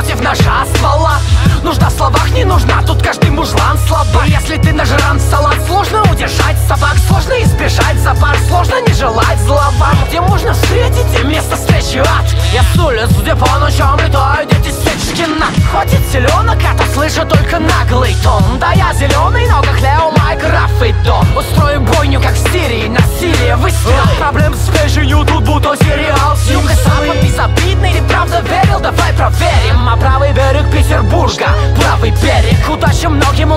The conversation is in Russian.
против ножа ствола. Нужна в словах, не нужна, тут каждый мужлан слабак. Если ты нажран в салат, сложно удержать собак, сложно избежать запар, сложно не желать зла вам. Где можно встретить и место встречи ад? Я с улиц, где по ночам летают дети Сечкина. Хватит селенок, а то слышу только наглый тон. Да я зеленый, но как Лео, Майк, Раф и Дон. Устроим бойню, как в Сирии, насилие, выстрел. Проблем с печенью тут будто сериал. С юга, запад, безобидный или правда верил? Давай проверим. А правый берег Петербурга, правый берег. Удачи многим